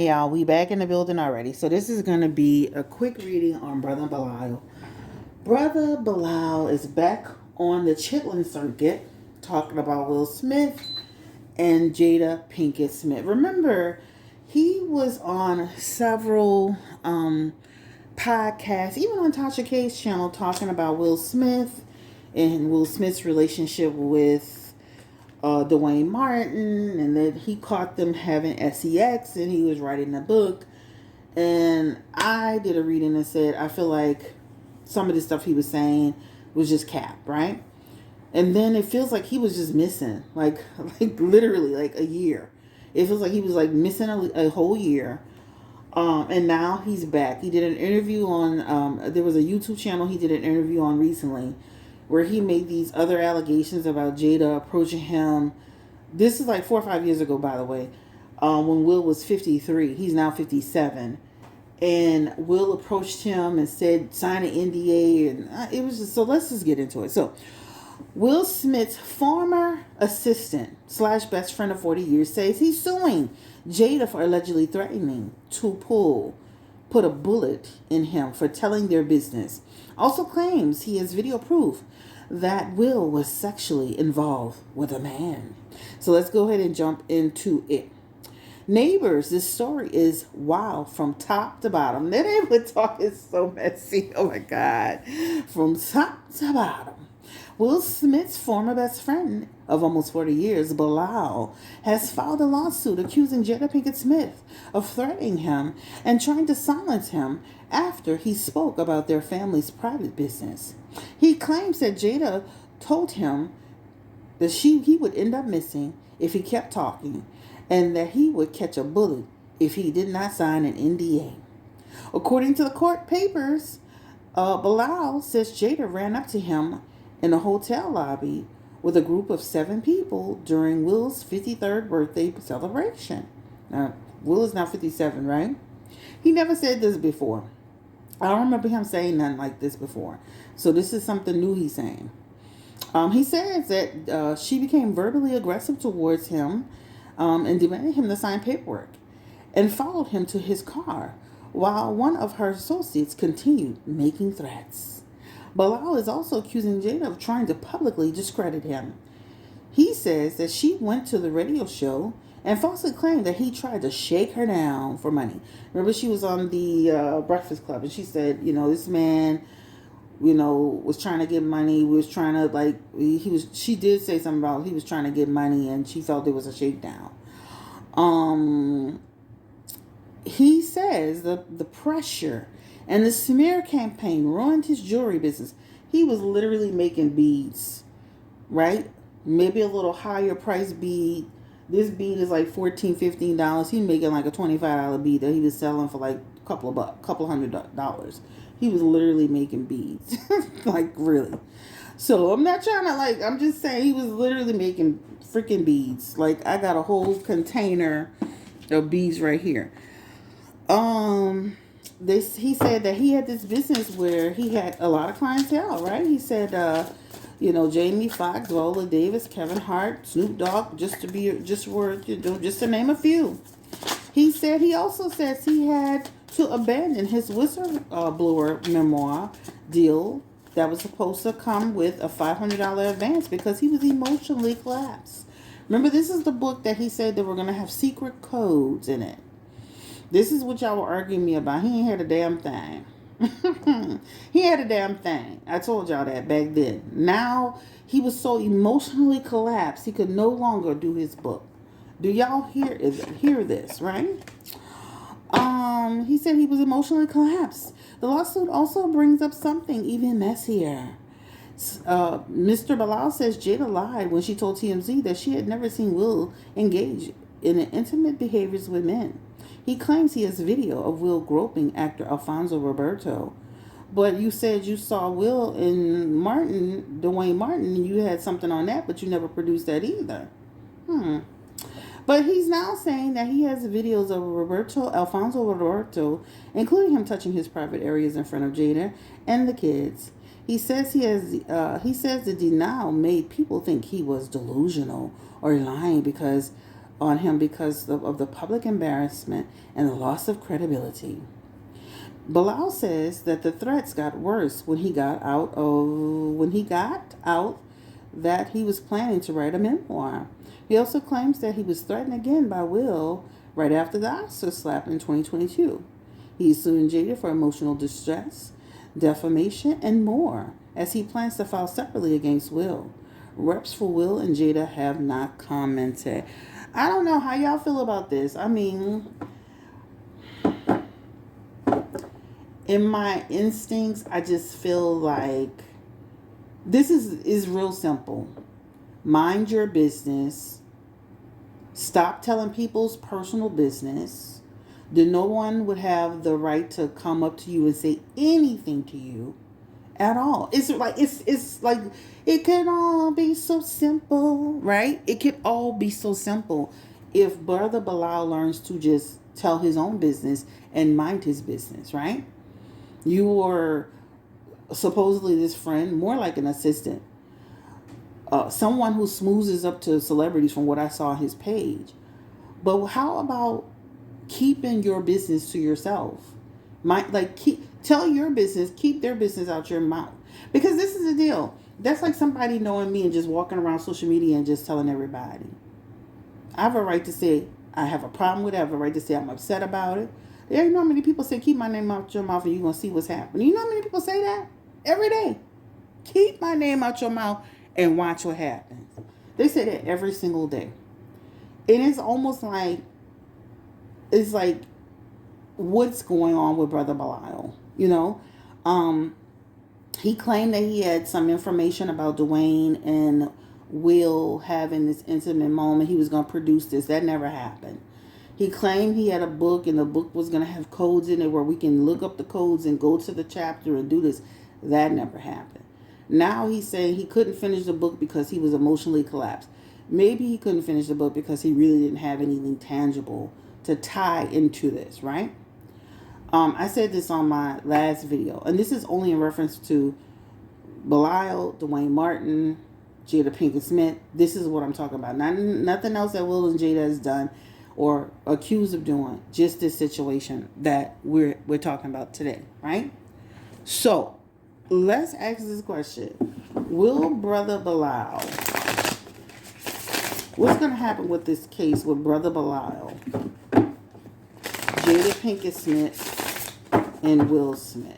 Hey y'all, we back in the building already. So this is going to be a quick reading on Brother Billaal. Brother Billaal is back on the chitlin circuit talking about Will Smith and Jada Pinkett Smith. Remember, he was on several podcasts, even on Tasha K's channel, talking about Will Smith and Will Smith's relationship with Dwayne Martin, and that he caught them having sex, and he was writing a book. And I did a reading and said I feel like some of the stuff he was saying was just cap, right? And then it feels like he was just missing, like literally like a year. It feels like he was like missing a whole year. And now he's back. He did an interview on. There was a YouTube channel he did an interview on recently, where he made these other allegations about Jada approaching him. This is like 4 or 5 years ago, by the way, when Will was 53. He's now 57. And Will approached him and said, sign an NDA. And it was just, so let's just get into it. So, Will Smith's former assistant slash best friend of 40 years says he's suing Jada for allegedly threatening to put a bullet in him for telling their business. Also claims he has video proof that Will was sexually involved with a man. So let's go ahead and jump into it. Neighbors, this story is wild from top to bottom. Their neighbor talk is so messy. Oh my God. From top to bottom. Will Smith's former best friend of almost 40 years, Billaal, has filed a lawsuit accusing Jada Pinkett Smith of threatening him and trying to silence him after he spoke about their family's private business. He claims that Jada told him that he would end up missing if he kept talking, and that he would catch a bullet if he did not sign an NDA. According to the court papers, Billaal says Jada ran up to him in a hotel lobby with a group of 7 people during Will's 53rd birthday celebration. Now, Will is now 57, right? He never said this before. I don't remember him saying nothing like this before. So this is something new he's saying. He says that she became verbally aggressive towards him and demanded him to sign paperwork and followed him to his car while one of her associates continued making threats. Billaal is also accusing Jada of trying to publicly discredit him. He says that she went to the radio show and falsely claimed that he tried to shake her down for money. Remember, she was on the Breakfast Club, and she said, this man, was trying to get money. Was trying to she did say something about he was trying to get money, and she felt it was a shakedown. He says the pressure and the smear campaign ruined his jewelry business. He was literally making beads, right? Maybe a little higher price bead. This bead is like $14, $15. He's making like a $25 bead that he was selling for like a couple $100. He was literally making beads. Like, really. So I'm not trying to I'm just saying he was literally making freaking beads. Like, I got a whole container of beads right here. He said that he had this business where he had a lot of clientele, right? He said, Jamie Foxx, Viola Davis, Kevin Hart, Snoop Dogg, just to name a few. He said he also says he had to abandon his whistleblower memoir deal that was supposed to come with a $500 advance because he was emotionally collapsed. Remember, this is the book that he said that we're going to have secret codes in it. This is what y'all were arguing me about. He ain't had a damn thing. He had a damn thing. I told y'all that back then. Now, he was so emotionally collapsed, he could no longer do his book. Do y'all hear this, right? He said he was emotionally collapsed. The lawsuit also brings up something even messier. Mr. Billaal says Jada lied when she told TMZ that she had never seen Will engage in intimate behaviors with men. He claims he has video of Will groping actor Alfonso Roberto. But you said you saw Will and Dwayne Martin, and you had something on that, but you never produced that either. But he's now saying that he has videos of Alfonso Roberto, including him touching his private areas in front of Jada and the kids. He says the denial made people think he was delusional or lying because on him because of the public embarrassment and the loss of credibility. Billaal says that the threats got worse when he got out that he was planning to write a memoir. He also claims that he was threatened again by Will right after the Oscar slap in 2022. He's suing Jada for emotional distress, defamation, and more, as he plans to file separately against Will. Reps for Will and Jada have not commented. I don't know how y'all feel about this. I mean, in my instincts, I just feel like this is real simple. Mind your business. Stop telling people's personal business. Then no one would have the right to come up to you and say anything to you at all. It's like it can all be so simple, right? It could all be so simple if Brother Billaal learns to just tell his own business and mind his business, right? You were supposedly this friend, more like an assistant, someone who smoozes up to celebrities from what I saw on his page. But how about keeping your business to yourself? Tell your business, keep their business out your mouth. Because this is the deal. That's like somebody knowing me and just walking around social media and just telling everybody. I have a right to say I have a problem with it. I have a right to say I'm upset about it. You know how many people say, keep my name out your mouth and you're going to see what's happening. You know how many people say that? Every day. Keep my name out your mouth and watch what happens. They say that every single day. And it's almost like, it's like, what's going on with Brother Billaal? You know? He claimed that he had some information about Dwayne and Will having this intimate moment. He was going to produce this. That never happened. He claimed he had a book and the book was going to have codes in it where we can look up the codes and go to the chapter and do this. That never happened. Now he's saying he couldn't finish the book because he was emotionally collapsed. Maybe he couldn't finish the book because he really didn't have anything tangible to tie into this, right? I said this on my last video, and this is only in reference to Billaal, Dwayne Martin, Jada Pinkett Smith. This is what I'm talking about. Nothing else that Will and Jada has done or accused of doing. Just this situation that we're talking about today, right? So let's ask this question: will Brother Billaal? What's going to happen with this case with Brother Billaal, Jada Pinkett Smith, and Will Smith?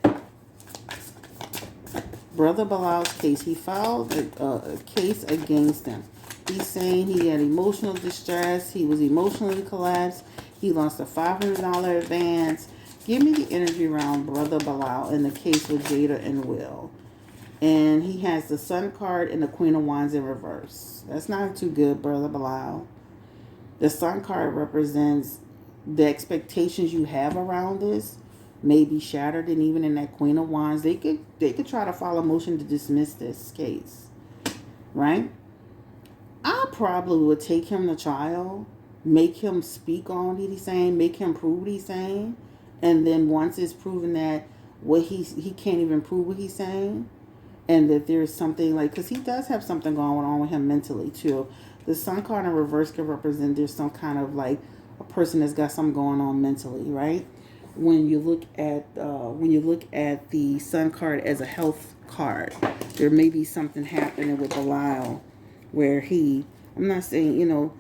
Brother Billaal's case, he filed a case against him. He's saying he had emotional distress. He was emotionally collapsed. He lost a $500 advance. Give me the energy around Brother Billaal in the case with Jada and Will. And he has the Sun card and the Queen of Wands in reverse. That's not too good, Brother Billaal. The Sun card represents the expectations you have around this may be shattered, and even in that Queen of Wands, they could try to file a motion to dismiss this case, right? I probably would take him to trial, make him speak on what he's saying, make him prove what he's saying, and then once it's proven that what he can't even prove what he's saying, and that there's something like, because he does have something going on with him mentally too. The Sun card in reverse could represent there's some kind of like a person that's got something going on mentally, right? When you look at the Sun card as a health card, there may be something happening with Billaal where I'm not saying,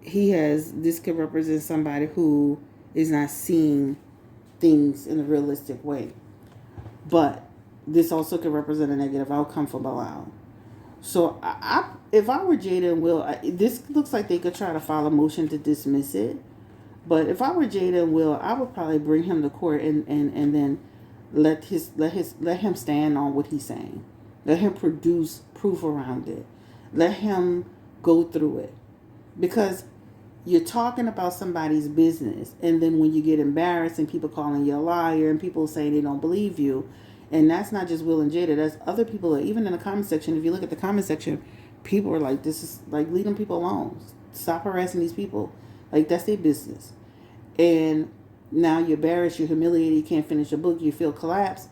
this could represent somebody who is not seeing things in a realistic way. But this also could represent a negative outcome for Billaal. So if I were Jada and Will, this looks like they could try to file a motion to dismiss it. But if I were Jada and Will, I would probably bring him to court and then let him stand on what he's saying. Let him produce proof around it. Let him go through it. Because you're talking about somebody's business, and then when you get embarrassed and people calling you a liar and people saying they don't believe you, and that's not just Will and Jada, that's other people that, even in the comment section, if you look at the comment section, people are like, this is like, leave them people alone. Stop harassing these people. Like, that's their business. And now you're embarrassed, you're humiliated, you can't finish a book, you feel collapsed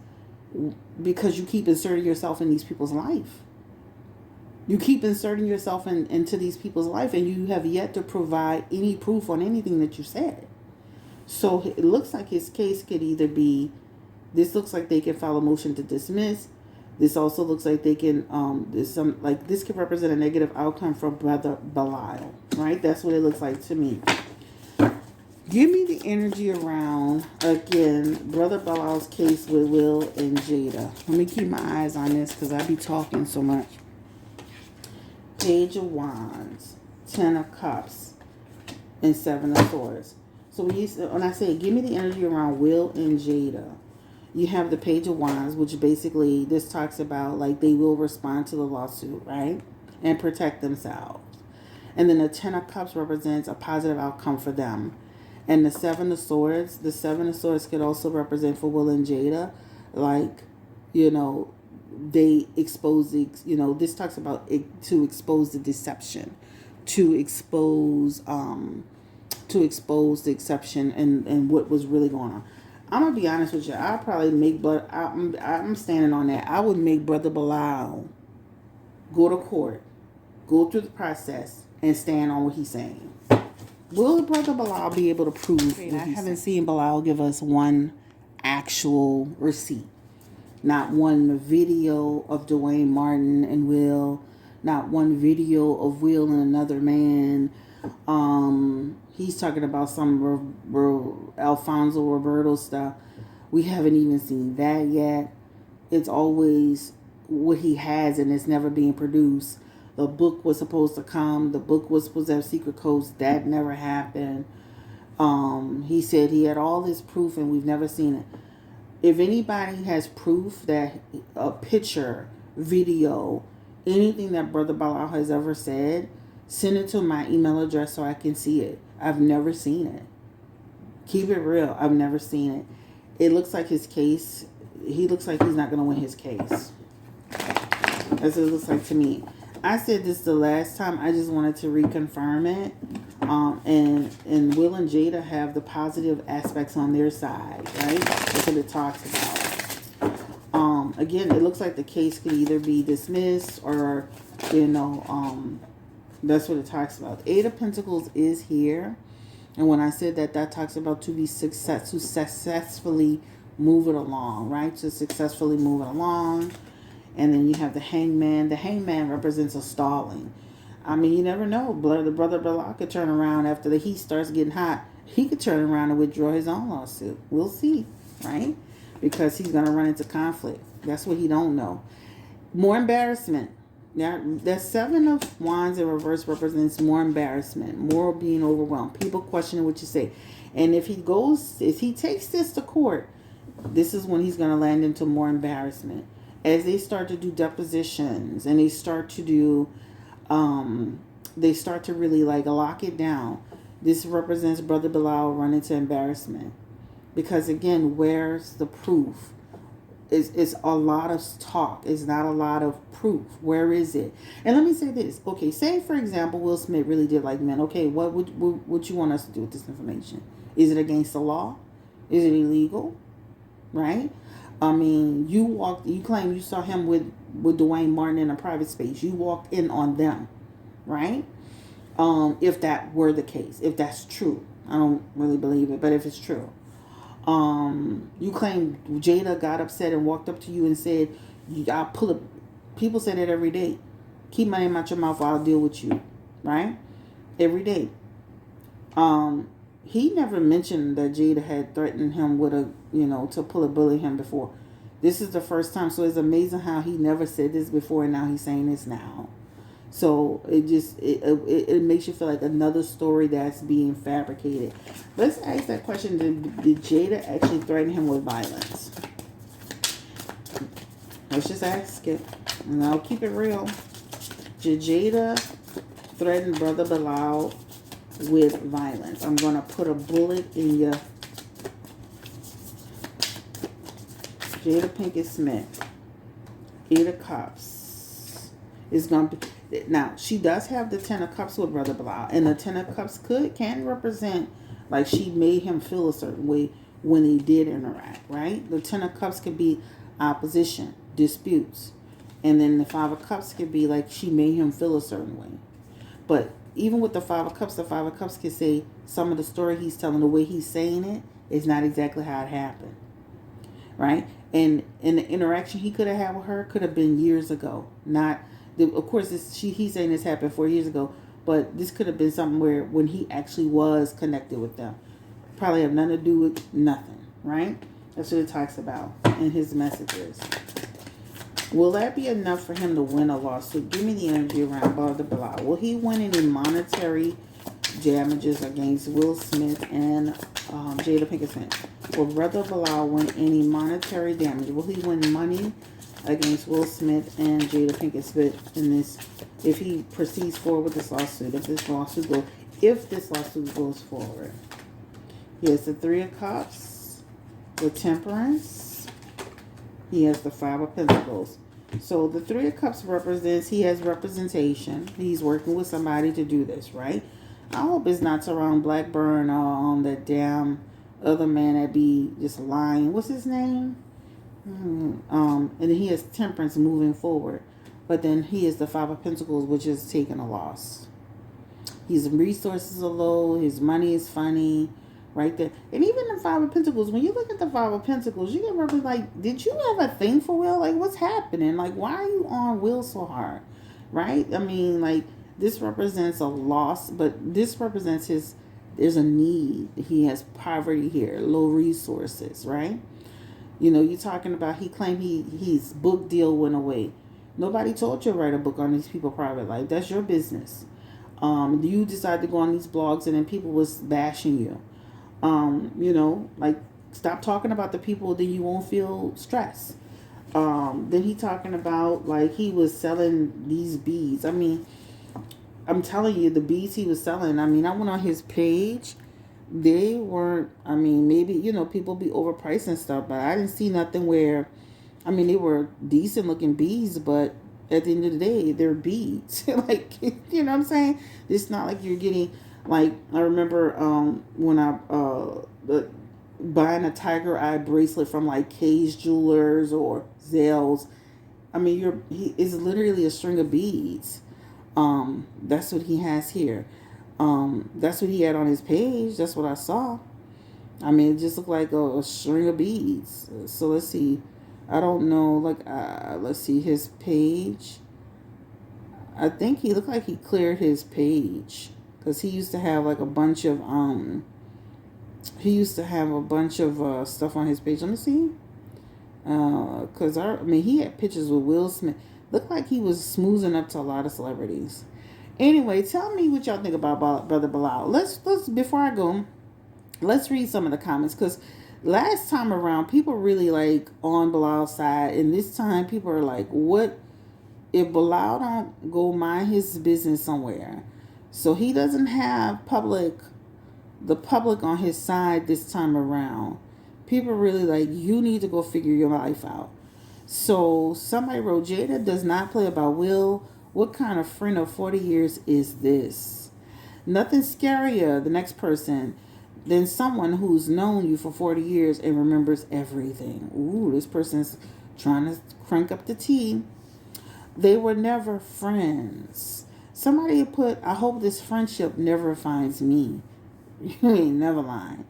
because you keep inserting yourself in these people's life. You keep inserting yourself into these people's life, and you have yet to provide any proof on anything that you said. So it looks like his case could either be, this looks like they can file a motion to dismiss. This also looks like they can, this could represent a negative outcome for Brother Billaal, right? That's what it looks like to me. Give me the energy around, again, Brother Billaal's case with Will and Jada. Let me keep my eyes on this because I be talking so much. Page of Wands, 10 of Cups, and 7 of Swords. So when I say give me the energy around Will and Jada, you have the Page of Wands, which basically this talks about like they will respond to the lawsuit, right? And protect themselves. And then the 10 of Cups represents a positive outcome for them. And the 7 of Swords could also represent for Will and Jada, like, they expose this talks about it, to expose the deception, to expose the exception and what was really going on. I'm gonna be honest with you. I'll probably make, but I'm standing on that. I would make Brother Billaal go to court, go through the process, and stand on what he's saying. Will Brother Billaal be able to prove? I haven't seen Billaal give us one actual receipt. Not one video of Dwayne Martin and Will. Not one video of Will and another man. He's talking about some Alfonso Roberto stuff. We haven't even seen that yet. It's always what he has and it's never being produced. The book was supposed to come. The book was supposed to have secret codes. That never happened. He said he had all this proof and we've never seen it. If anybody has proof that a picture, video, anything that Brother Billaal has ever said, send it to my email address so I can see it. I've never seen it. Keep it real. I've never seen it. It looks like his case, he looks like he's not going to win his case. That's what it looks like to me. I said this the last time. I just wanted to reconfirm it. And Will and Jada have the positive aspects on their side, right? That's what it talks about. Again, it looks like the case could either be dismissed or, that's what it talks about. The 8 of Pentacles is here. And when I said that talks about to successfully move it along, right? To successfully move it along. And then you have the Hangman. The Hangman represents a stalling. I mean, you never know. The Brother Billaal could turn around after the heat starts getting hot. He could turn around and withdraw his own lawsuit. We'll see, right? Because he's going to run into conflict. That's what he don't know. More embarrassment. Now, that 7 of Wands in reverse represents more embarrassment, more being overwhelmed, people questioning what you say. And if he takes this to court, this is when he's going to land into more embarrassment. As they start to do depositions and they start to do, really like lock it down. This represents Brother Billaal run into embarrassment. Because again, where's the proof? It's a lot of talk. It's not a lot of proof. Where is it? And let me say this. Okay, say for example, Will Smith really did like men. Okay, what would you want us to do with this information? Is it against the law? Is it illegal? Right? I mean, you claim you saw him with Dwayne Martin in a private space. You walked in on them, right? If that were the case, if that's true. I don't really believe it, but if it's true. You claim Jada got upset and walked up to you and said, I'll pull up. People say that every day. Keep my name out your mouth or I'll deal with you, right? Every day. He never mentioned that Jada had threatened him with to pull a bully him before. This is the first time. So it's amazing how he never said this before and now he's saying this now. So it makes you feel like another story that's being fabricated. Let's ask that question. Did Jada actually threaten him with violence? Let's just ask it. And I'll keep it real. Did Jada threaten Brother Billaal with violence? I'm going to put a bullet in your Jada Pinkett Smith. 8 of Cups is going to be. Now, she does have the 10 of Cups with Brother Billaal. And the 10 of Cups can represent like she made him feel a certain way when they did interact, right? The 10 of Cups could be opposition, disputes. And then the Five of Cups could be like she made him feel a certain way. But even with the Five of Cups, the Five of Cups could say some of the story he's telling, the way he's saying it is not exactly how it happened. Right? And the interaction he could have had with her could have been years ago. Not, of course, he's saying this happened 4 years ago, but this could have been something where when he actually was connected with them. Probably have nothing to do with nothing, right? That's what it talks about in his messages. Will that be enough for him to win a lawsuit? Give me the energy around Brother Billaal. Will he win any monetary damages against Will Smith and Jada Pinkett Smith? Will Brother Billaal win any monetary damage? Will he win money against Will Smith and Jada Pinkett Smith in this, if he proceeds forward with this lawsuit, if this lawsuit goes forward? He has the Three of Cups, the Temperance. He has the Five of Pentacles. So the Three of Cups represents he has representation. He's working with somebody to do this, right? I hope it's not around Blackburn or on that damn other man that be just lying. What's his name? And then he has Temperance moving forward. But then he is the Five of Pentacles, which is taking a loss. His resources are low. His money is funny. Right there. And even the Five of Pentacles, when you look at the Five of Pentacles, you can remember, like, did you have a thing for Will? Like, what's happening? Like, why are you on Will so hard? Right? I mean, like, this represents a loss, but this represents there's a need. He has poverty here, low resources, right? You know, you're talking about, he claimed his book deal went away. Nobody told you to write a book on these people's private life. That's your business. You decided to go on these blogs and then people was bashing you. You know, like, stop talking about the people, then you won't feel stress. Then he talking about, like, he was selling these beads. I mean, I'm telling you, the beads he was selling, I mean, I went on his page. They weren't, I mean, maybe, you know, people be overpriced and stuff, but I didn't see nothing where, I mean, they were decent looking beads, but at the end of the day, they're beads. Like, you know what I'm saying? It's not like you're getting, like, I remember when I buying a tiger eye bracelet from like Kay's Jewelers or Zales. I mean, it's literally a string of beads. That's what he has here. That's what he had on his page. That's what I saw. I mean, it just looked like a string of beads. So let's see. I don't know. Like, let's see his page. I think he looked like he cleared his page. Because he used to have like a bunch of stuff on his page. Let me see. Because I mean, he had pictures with Will Smith. Looked like he was smoozing up to a lot of celebrities. Anyway, tell me what y'all think about Brother Billaal. Let's before I go, let's read some of the comments, because last time around people really like on Billal's side, and this time people are like, what if Billaal don't go mind his business somewhere? So he doesn't have the public on his side this time around. People really like, you need to go figure your life out. So somebody wrote, Jada does not play about Will. What kind of friend of 40 years is this? Nothing scarier, the next person, than someone who's known you for 40 years and remembers everything. Ooh, this person's trying to crank up the tea. They were never friends. Somebody put, I hope this friendship never finds me. You ain't never lying.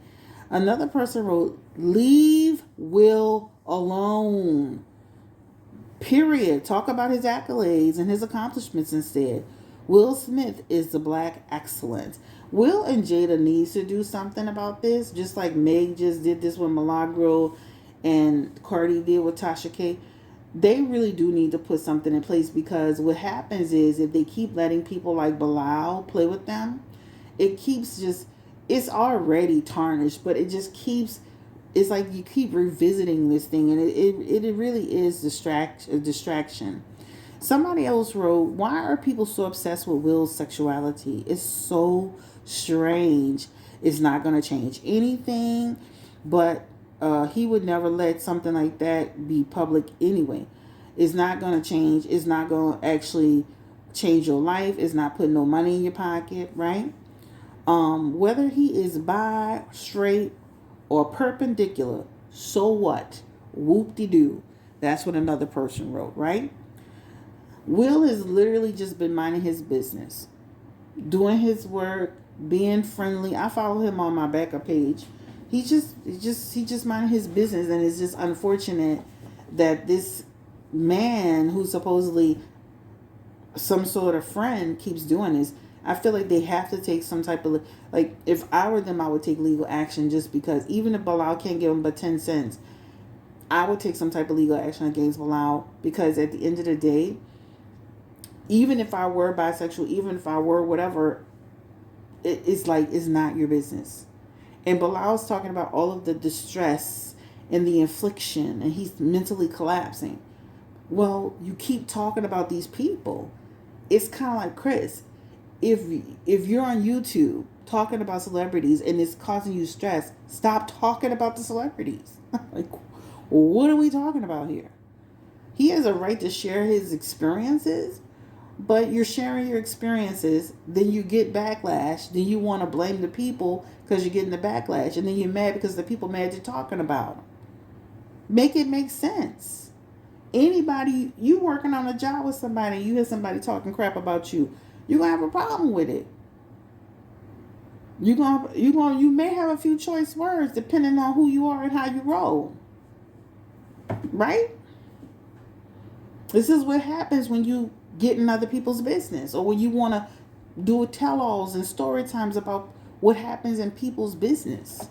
Another person wrote, leave Will alone. Period. Talk about his accolades and his accomplishments instead. Will Smith is the black excellence. Will and Jada needs to do something about this, just like Meg just did this with Milagro and Cardi did with Tasha K. They really do need to put something in place, because what happens is if they keep letting people like Billaal play with them, it keeps just, it's already tarnished, but it just keeps, it's like you keep revisiting this thing, and it really is a distraction. Somebody else wrote, why are people so obsessed with Will's sexuality? It's so strange. It's not going to change anything, but he would never let something like that be public anyway. It's not going to change. It's not going to actually change your life. It's not putting no money in your pocket, right? Whether he is bi, straight, or perpendicular, so what? Whoop-de-doo. That's what another person wrote, right? Will has literally just been minding his business, doing his work, being friendly. I follow him on my backup page. He just minding his business, and it's just unfortunate that this man who's supposedly some sort of friend keeps doing this. I feel like they have to take some type of, like, if I were them, I would take legal action, just because even if Billaal can't give him but 10 cents, I would take some type of legal action against Billaal, because at the end of the day, even if I were bisexual, even if I were whatever, it's like, it's not your business. And Bilal's talking about all of the distress and the infliction, and he's mentally collapsing. Well, you keep talking about these people. It's kind of like, Chris, if you're on YouTube talking about celebrities and it's causing you stress, stop talking about the celebrities. Like, what are we talking about here? He has a right to share his experiences, but you're sharing your experiences, then you get backlash, then you want to blame the people because you're getting the backlash, and then you're mad because the people mad you're talking about them. Make it make sense. Anybody, you working on a job with somebody, you hear somebody talking crap about you, you're gonna have a problem with it. You may have a few choice words depending on who you are and how you roll. Right? This is what happens when you get in other people's business, or when you want to do tell-alls and story times about what happens in people's business.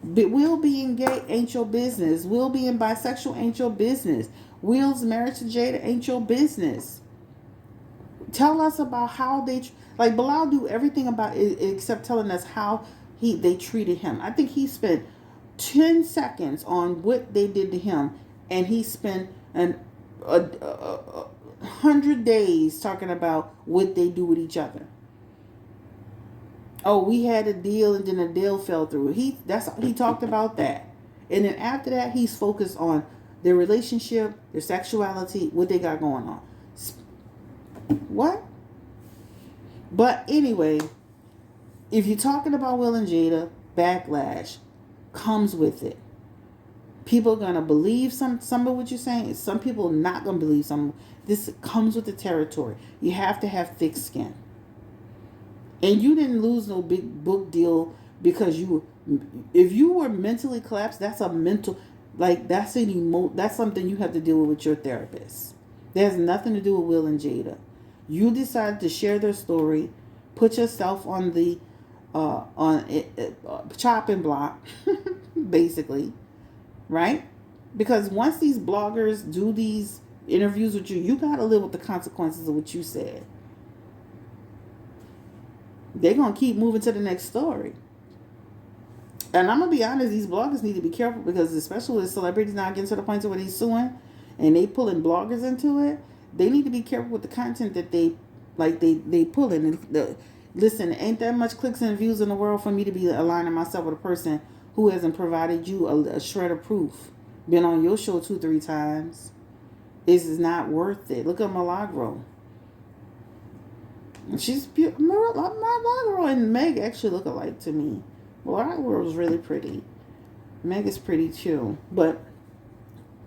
But Will being gay ain't your business. Will being bisexual ain't your business. Will's marriage to Jada ain't your business. Tell us about how they, like, Billaal do everything about it except telling us how they treated him. I think he spent 10 seconds on what they did to him, and he spent a 100 days talking about what they do with each other. Oh, we had a deal and then the deal fell through. He talked about that. And then after that, he's focused on their relationship, their sexuality, what they got going on. What? But anyway, if you're talking about Will and Jada, backlash comes with it. People are going to believe some of what you're saying. Some people are not going to believe some. This comes with the territory. You have to have thick skin. And you didn't lose no big book deal because if you were mentally collapsed, that's a mental, like, that's something you have to deal with your therapist. That has nothing to do with Will and Jada. You decided to share their story, put yourself on the chopping block, basically, right? Because once these bloggers do these interviews with you, you got to live with the consequences of what you said. They're going to keep moving to the next story. And I'm going to be honest, these bloggers need to be careful, because especially with celebrities now getting to the point where they're suing and they pulling bloggers into it, they need to be careful with the content that they pull in. Listen, ain't that much clicks and views in the world for me to be aligning myself with a person who hasn't provided you a shred of proof, been on your show 2-3 times. This is not worth it. Look at Milagro. She's beautiful. Milagro and Meg actually look alike to me. Milagro was really pretty. Meg is pretty too. But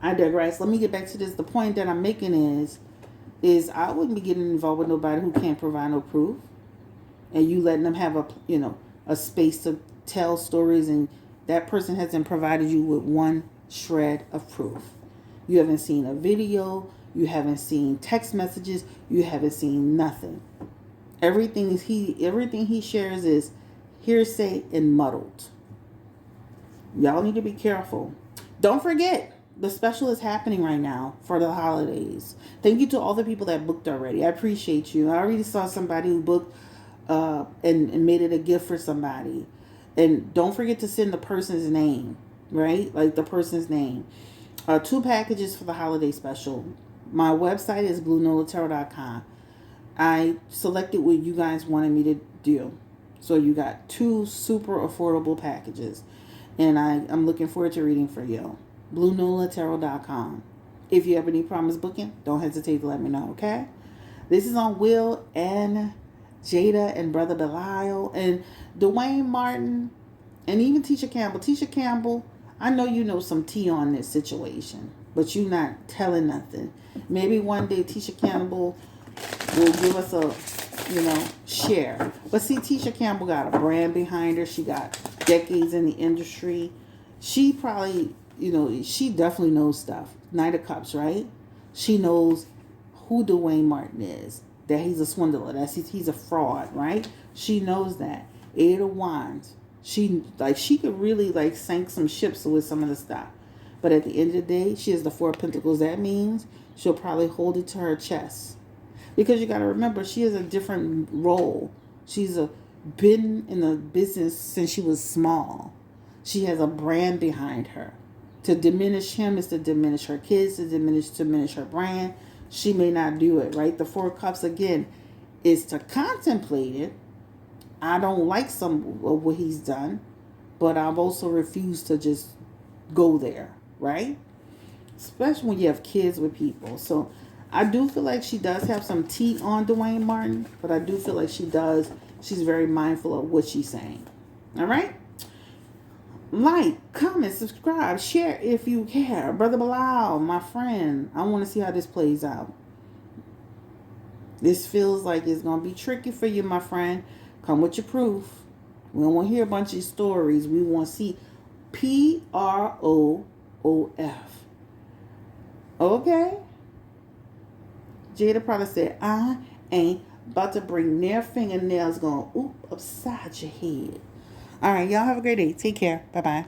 I digress. Let me get back to this. The point that I'm making is I wouldn't be getting involved with nobody who can't provide no proof, and you letting them have a space to tell stories, and that person hasn't provided you with one shred of proof. You haven't seen a video. You haven't seen text messages. You haven't seen nothing. Everything he shares is hearsay and muddled. Y'all need to be careful. Don't forget, the special is happening right now for the holidays. Thank you to all the people that booked already. I appreciate you. I already saw somebody who booked and made it a gift for somebody. And don't forget to send the person's name, right? Like the person's name. 2 packages for the holiday special. My website is bluenolatarot.com. I selected what you guys wanted me to do. So you got 2 super affordable packages. And I'm looking forward to reading for you. bluenolatarot.com. If you have any problems booking, don't hesitate to let me know, okay? This is on Will and Jada and Brother Billaal and Dwayne Martin and even Tisha Campbell. Tisha Campbell, I know you know some tea on this situation. but you not telling nothing. Maybe one day Tisha Campbell will give us a, share. But see, Tisha Campbell got a brand behind her. She got decades in the industry. She probably, she definitely knows stuff. Knight of Cups, right? She knows who Dwayne Martin is. That he's a swindler. He's a fraud, right? She knows that. Eight of Wands. She could really sink some ships with some of the stuff. But at the end of the day, she has the Four of Pentacles. That means she'll probably hold it to her chest. Because you got to remember, she has a different role. She's been in the business since she was small. She has a brand behind her. To diminish him is to diminish her kids, to diminish her brand. She may not do it, right? The Four of Cups, again, is to contemplate it. I don't like some of what he's done, but I've also refused to just go there, right? Especially when you have kids with people. So I do feel like she does have some tea on Dwayne Martin, but I do feel like she's very mindful of what she's saying. All right? Like, comment, subscribe, share if you care. Brother Billaal, my friend, I want to see how this plays out. This feels like it's going to be tricky for you, my friend. Come with your proof. We don't want to hear a bunch of stories. We want to see PROOF. Okay? Jada probably said, I ain't about to bring their fingernails going upside your head. All right, y'all have a great day. Take care. Bye-bye.